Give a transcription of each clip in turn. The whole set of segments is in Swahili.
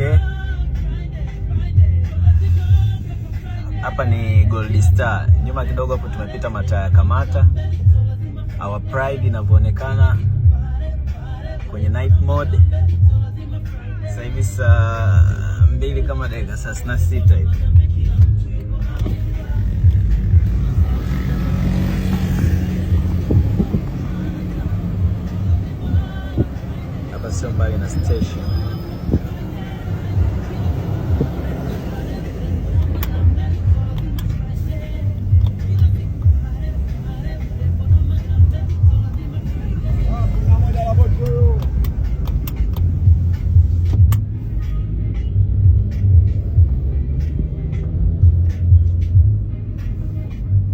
Okay. Hapa ni Gold Star. Nyuma kidogo hapo tumepita mataa ya Kamata. Our Pride inavyoonekana kwenye night mode. Sasa hivi saa 2 kama dakika 36 hivi. Hapa sio mbali na station.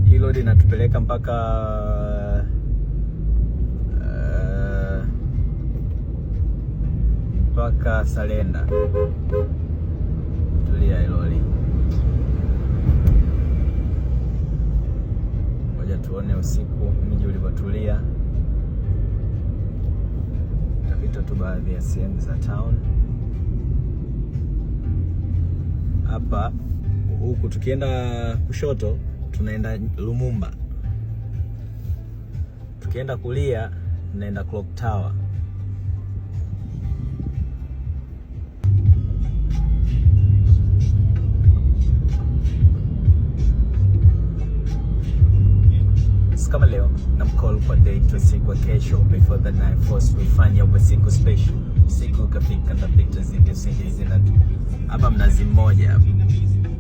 Hilo linatupeleka mpaka Salenda. Tulia iloli. Ngoja tuone usiku mji ulivyotulia. Tapita tu baadhi ya sehemu za town. Hapa huku tukienda kushoto tunaenda Lumumba. Tukienda kulia tunaenda Clock Tower. Kama leo na mcall kwa date usiku wa kesho, before the night force we usiku special. Siku ukafika na pictures zidi usingizi na tu. Hapa Mnazi Mmoja hapa.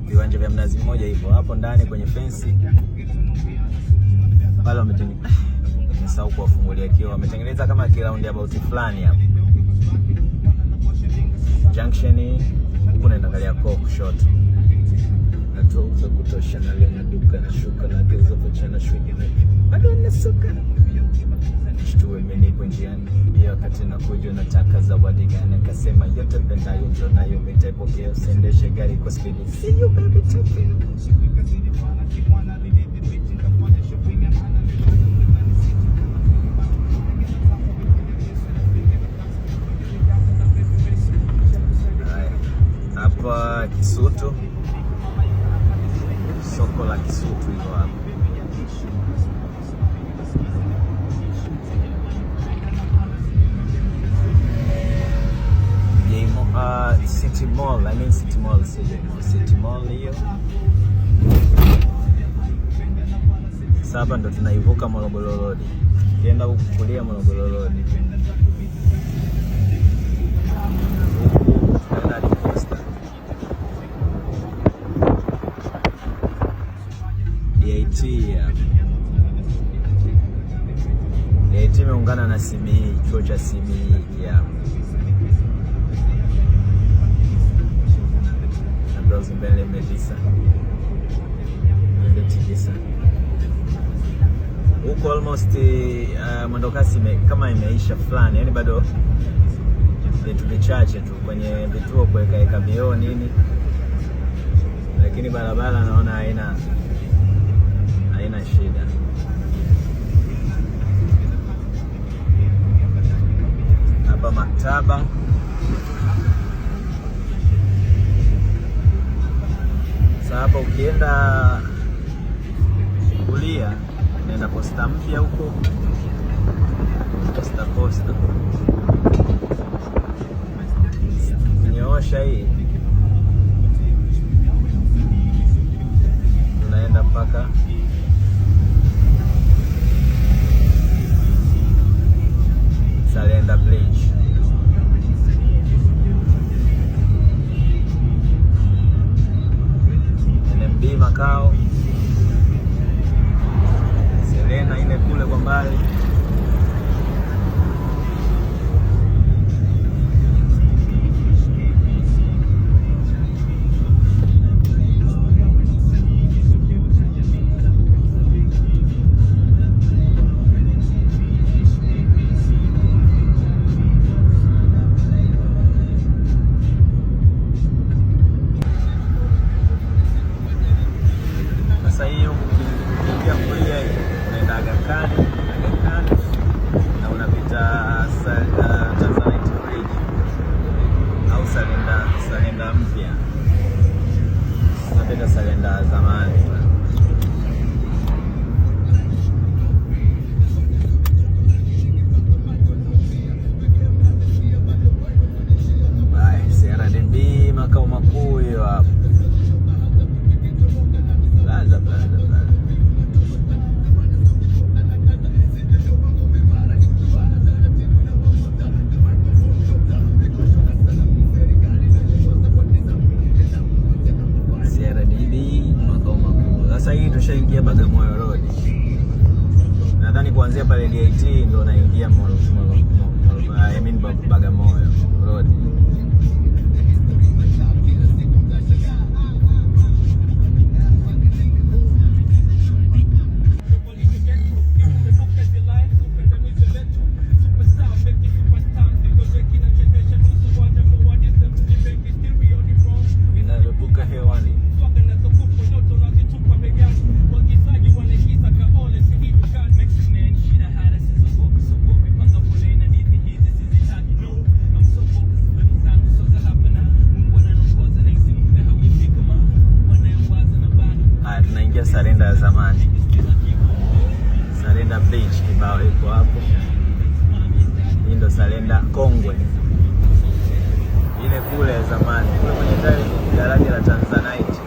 Viwanja vya Mnazi Mmoja hivyo hapo ndani kwenye fence. Pale wametengeneza nimesahau kuwafungulia kioo. Wametengeneza kama roundabout fulani hapa. Junction huko naenda Kariakoo kushoto. Za kutosha na leo na duka na shuka na geuza pochana shwigi na bado nasuka shtuwe mimi kwa njiani pia wakati nakuja nataka zawadi gani akasema yote pendayo ndio nayo nitapokea usiendeshe gari kwa speed see you baby take it. Hapa Kisutu, soko la Kisutu hilo hapo. City Mall, City Mall, City Mall hiyo. Sasa ndo tunaivuka Morogoro Road. Kienda huku kulia Morogoro Road. DIT imeungana na CBE, chuo cha CBE ya Ndozi mbele Medisa. Huko almost mwendokasi kama imeisha fulani, yani bado vitu vichache tu kwenye vituo kuweka vioo nini, lakini barabara naona haina shida. Hapa maktaba. Sasa hapa ukienda kulia unaenda Posta Mpya huko. Posta. Nyoosha hii. Tunaenda mpaka Salenda Bridge. NMB makao. Serena ile kule kwa mbali. Salenda Kongwe ile kule zamani kule kwenye daraja la Tanzanite.